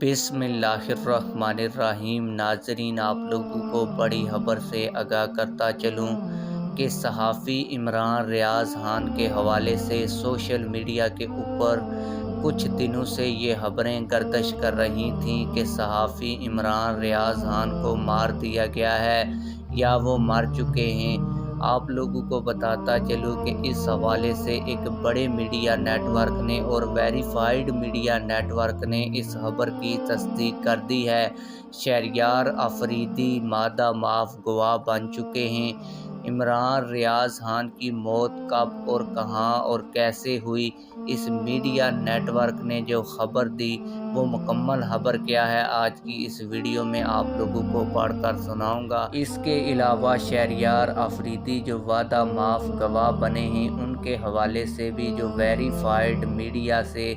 बिस्मिल्लाहिर्रहमानिर्रहीम। नाज़रीन, आप लोगों को बड़ी खबर से आगाह करता चलूँ कि सहाफ़ी इमरान रियाज़ खान के हवाले से सोशल मीडिया के ऊपर कुछ दिनों से ये खबरें गर्दिश कर रही थीं कि सहाफ़ी इमरान रियाज़ खान को मार दिया गया है या वो मर चुके हैं। आप लोगों को बताता चलूँ कि इस हवाले से एक बड़े मीडिया नेटवर्क ने और वेरीफाइड मीडिया नेटवर्क ने इस खबर की तस्दीक कर दी है। शहरयार अफरीदी मादा माफ गवाह बन चुके हैं। इमरान रियाज़ खान की मौत कब और कहां और कैसे हुई, इस मीडिया नेटवर्क ने जो खबर दी वो मुकम्मल खबर क्या है, आज की इस वीडियो में आप लोगों को पढ़कर सुनाऊंगा। इसके अलावा शहरयार अफरीदी जो वादा माफ गवाह बने हैं उनके हवाले से भी जो वेरीफाइड मीडिया से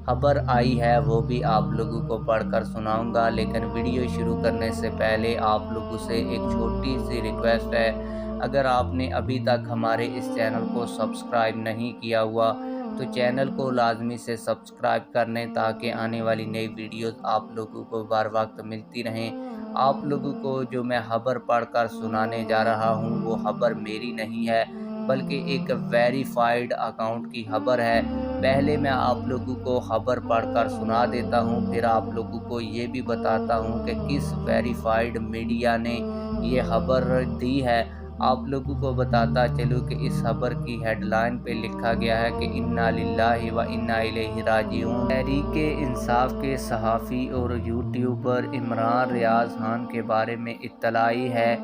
खबर आई है वो भी आप लोगों को पढ़कर सुनाऊंगा। लेकिन वीडियो शुरू करने से पहले आप लोगों से एक छोटी सी रिक्वेस्ट है, अगर आपने अभी तक हमारे इस चैनल को सब्सक्राइब नहीं किया हुआ तो चैनल को लाजमी से सब्सक्राइब कर लें ताकि आने वाली नई वीडियोस आप लोगों को बर वक्त मिलती रहें। आप लोगों को जो मैं खबर पढ़कर सुनाने जा रहा हूँ वो खबर मेरी नहीं है बल्कि एक वेरीफाइड अकाउंट की खबर है। पहले मैं आप लोगों को खबर पढ़कर सुना देता हूँ, फिर आप लोगों को ये भी बताता हूँ कि किस वेरीफाइड मीडिया ने ये खबर दी है। आप लोगों को बताता चलूँ कि इस खबर की हेडलाइन पे लिखा गया है कि इन्ना लिल्लाहि व इन्ना इलैहि राजिऊन। तहरीके इंसाफ के सहाफ़ी और यूट्यूबर इमरान रियाज़ खान के बारे में इत्तलाई है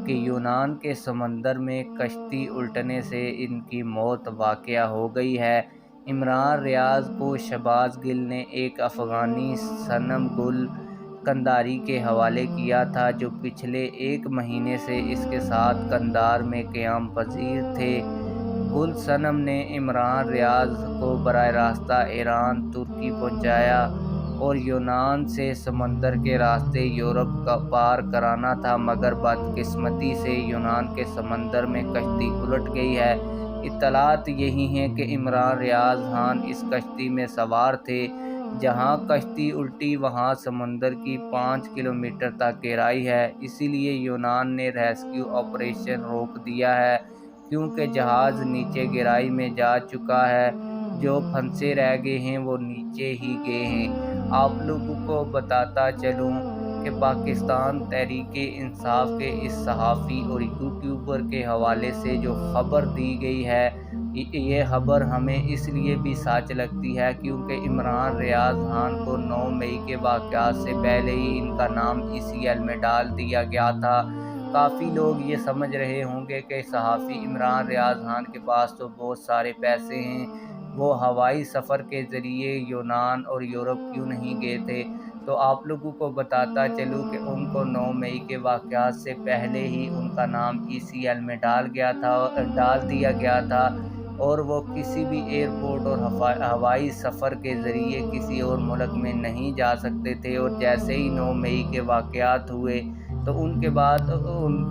कि यूनान के समंदर में कश्ती उल्टने से इनकी मौत वाक़या हो गई है। इमरान रियाज़ को शहबाज गिल ने एक अफ़गानी सनम गुल कंधारी के हवाले किया था जो पिछले एक महीने से इसके साथ कंधार में क़याम पज़ीर थे। गुल सनम ने इमरान रियाज़ को बराह रास्ता ईरान तुर्की पहुंचाया और यूनान से समंदर के रास्ते यूरोप का पार कराना था, मगर बदकिस्मती से यूनान के समंदर में कश्ती उलट गई है। इत्तलात यही हैं कि इमरान रियाज़ खान इस कश्ती में सवार थे। जहां कश्ती उल्टी वहां समंदर की 5 किलोमीटर तक गहराई है, इसीलिए यूनान ने रेस्क्यू ऑपरेशन रोक दिया है क्योंकि जहाज़ नीचे गहराई में जा चुका है। जो फंसे रह गए हैं वो नीचे ही गए हैं। आप लोगों को बताता चलूं कि पाकिस्तान तहरीके इंसाफ के इस सहाफ़ी और यूट्यूबर के हवाले से जो खबर दी गई है ये खबर हमें इसलिए भी सच लगती है क्योंकि इमरान रियाज़ खान को 9 मई के वाक़यात से पहले ही इनका नाम ECL में डाल दिया गया था। काफ़ी लोग ये समझ रहे होंगे कि सहाफ़ी इमरान रियाज़ खान के पास तो बहुत सारे पैसे हैं, वो हवाई सफ़र के ज़रिए यूनान और यूरोप क्यों नहीं गए थे। तो आप लोगों को बताता चलूँ कि उनको 9 मई के वाक़यात से पहले ही उनका नाम ECL में डाल दिया गया था और वो किसी भी एयरपोर्ट और हवाई सफ़र के ज़रिए किसी और मुल्क में नहीं जा सकते थे। और जैसे ही 9 मई के वाक़यात हुए तो उनके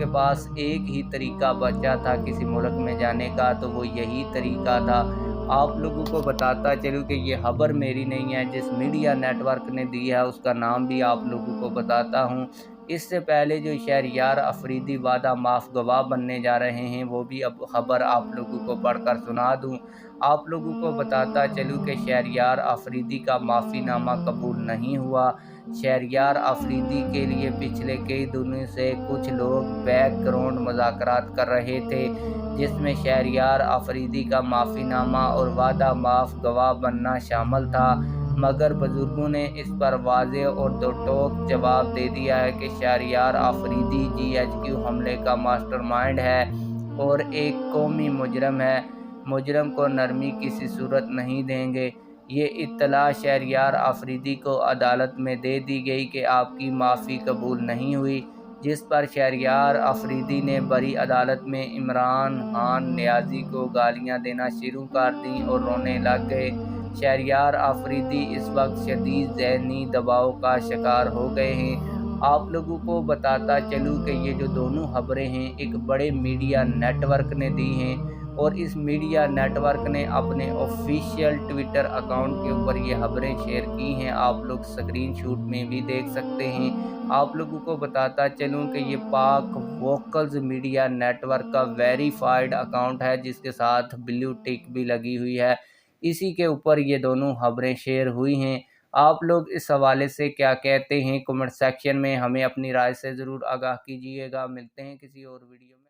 पास एक ही तरीका बचा था किसी मुल्क में जाने का, तो वो यही तरीका था। आप लोगों को बताता चलूँ कि ये खबर मेरी नहीं है, जिस मीडिया नेटवर्क ने दी है उसका नाम भी आप लोगों को बताता हूँ। इससे पहले जो शहरयार अफरीदी वादा माफ गवाह बनने जा रहे हैं वो भी अब खबर आप लोगों को पढ़कर सुना दूं। आप लोगों को बताता चलूँ कि शहरयार अफरीदी का माफ़ीनामा कबूल नहीं हुआ। शहरयार अफरीदी के लिए पिछले कई दिनों से कुछ लोग बैकग्राउंड मुज़ाकरात कर रहे थे जिसमें शहरयार अफरीदी का माफ़ीनामा और वादा माफ गवाह बनना शामिल था, मगर बुजुर्गों ने इस पर वाज़ेह और दो टोक जवाब दे दिया है कि शहरयार अफरीदी GHQ हमले का मास्टरमाइंड है और एक कौमी मुजरम है। मुजरम को नरमी किसी सूरत नहीं देंगे। ये इत्तला शहरयार अफरीदी को अदालत में दे दी गई कि आपकी माफ़ी कबूल नहीं हुई, जिस पर शहरयार अफरीदी ने बड़ी अदालत में इमरान खान नियाज़ी को गालियां देना शुरू कर दी और रोने लग गए। शहरयार अफरीदी इस वक्त शदीद ज़हनी दबाव का शिकार हो गए हैं। आप लोगों को बताता चलूँ कि ये जो दोनों खबरें हैं एक बड़े मीडिया नेटवर्क ने दी हैं। اور اس میڈیا نیٹ ورک نے اپنے آفیشیل ٹویٹر اکاؤنٹ کے اوپر یہ خبریں شیئر کی ہیں، آپ لوگ اسکرین شاٹ میں بھی دیکھ سکتے ہیں۔ آپ لوگوں کو بتاتا چلوں کہ یہ پاک ووکلز میڈیا نیٹ ورک کا ویریفائیڈ اکاؤنٹ ہے، جس کے ساتھ بلیو ٹک بھی لگی ہوئی ہے، اسی کے اوپر یہ دونوں خبریں شیئر ہوئی ہیں۔ آپ لوگ اس حوالے سے کیا کہتے ہیں؟ کمنٹ سیکشن میں ہمیں اپنی رائے سے ضرور آگاہ کیجیے گا۔ ملتے ہیں کسی اور ویڈیو میں۔